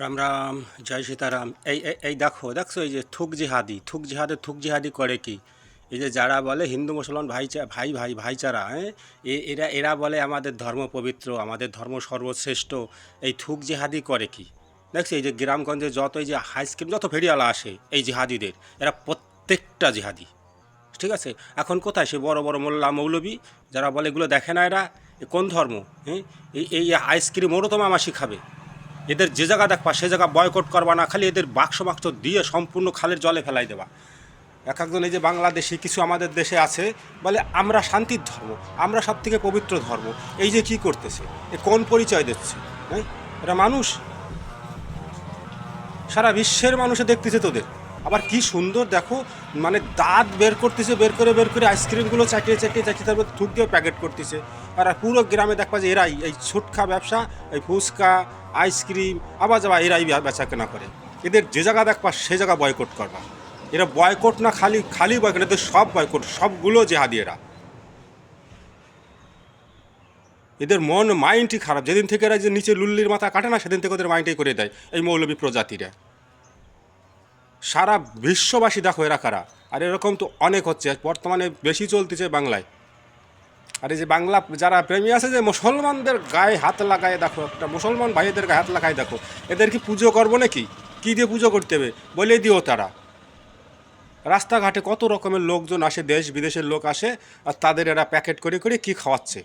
রাম রাম, জয় সীতারাম। এই দেখো দেখছো, এই যে থুক জিহাদি করে কি? এই যে যারা বলে হিন্দু মুসলমান ভাইচারা, হ্যাঁ, এরা বলে আমাদের ধর্ম পবিত্র, আমাদের ধর্ম সর্বশ্রেষ্ঠ। এই থুক জিহাদি করে কি? দেখছি এই যে গ্রামগঞ্জে যত এই যে হাই স্কুল যত ফেরিওয়ালা আসে এই জিহাদিদের, এরা প্রত্যেকটা জিহাদি। ঠিক আছে? এখন কোথায় সে বড় বড় মোল্লা মৌলবী যারা বলে এগুলো দেখে না, এরা এ কোন ধর্ম? হ্যাঁ, এই আইসক্রিম ওরও তো মামা শিখাবে। এদের যে জায়গা দেখবা সে জায়গা বয়কট করবা না, খালি এদের বাক্স দিয়ে সম্পূর্ণ খালের জলে ফেলাই দেবা। এক একজন এই যে বাংলাদেশি কিছু আমাদের দেশে আছে, বলে আমরা শান্তির ধর্ম, আমরা সব থেকে পবিত্র ধর্ম। এই যে কি করতেছে, এ কোন পরিচয় দিচ্ছে? হ্যাঁ, এরা মানুষ, সারা বিশ্বের মানুষে দেখতেছে তোদের। আবার কি সুন্দর দেখো, মানে দাঁত বের করে আইসক্রিমগুলো চাটিয়ে তারপর থুক দিয়ে প্যাকেট করতেছে। আর পুরো গ্রামে দেখবা যে এরাই এই ছোটখা ব্যবসা, এই ফুচকা আইসক্রিম আবার যাবা, এরাই বেচা কেনা করে। এদের যে জায়গা দেখবা সে জায়গা বয়কট করবা। এরা বয়কট না, খালি বয়কট, এদের সব বয়কট, সবগুলো জেহাদি এরা। এদের মাইন্ডই খারাপ। যেদিন থেকে এরা যে নিচে লুল্লির মাথা কাটে না, সেদিন থেকে ওদের মাইন্ডই করে দেয় এই মৌলবী প্রজাতিরা। সারা বিশ্ববাসী দেখো এরা কারা। আর এরকম তো অনেক হচ্ছে, বর্তমানে বেশি চলতেছে বাংলায়। আর এই যে বাংলা যারা প্রেমী আছে, যে মুসলমানদের গায়ে হাত লাগায় দেখো, একটা মুসলমান ভাইদের গায়ে হাত লাগায় দেখো, এদের কি পুজো করবো নাকি? কী দিয়ে পুজো করতে হবে বলে দিও তারা। রাস্তাঘাটে কত রকমের লোকজন আসে, দেশ বিদেশের লোক আসে, আর তাদের এরা প্যাকেট করে কি খাওয়াচ্ছে।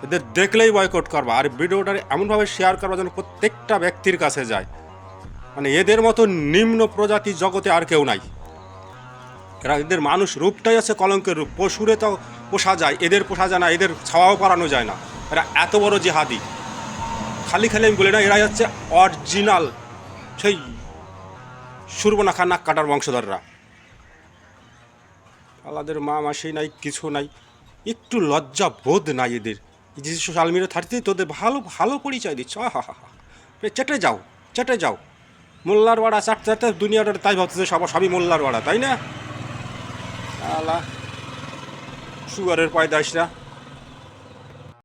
এদের দেখলেই বয়কট করবা, আর ভিডিওটা এমনভাবে শেয়ার করবা যেন প্রত্যেকটা ব্যক্তির কাছে যায়। মানে এদের মতো নিম্ন প্রজাতি জগতে আর কেউ নাই। এরা, এদের মানুষ রূপটাই আছে কলঙ্কের রূপ। পশুরে তো পোষা যায়, এদের পোষা যায় না, এদের ছাওয়াও পারানো যায় না। এরা এত বড় জিহাদি। খালি আমি বলি না, এরাই হচ্ছে অরিজিনাল সেই সুরবনাখা নাক কাটার বংশধররা। আলাদের মা মাসি নাই, কিছু নাই, একটু লজ্জা বোধ নাই এদের। যে সোশ্যাল মিডিয়া থাকতেই তোদের ভালো ভালো পরিচয় দিচ্ছ, হা হা হা। চেটে যাও মোল্লার বাড়া চাটতে দুনিয়াটা তাই ভাবতেছে সবই মোল্লার বাড়া, তাই না? আলা সুগারের পয়দাসরা।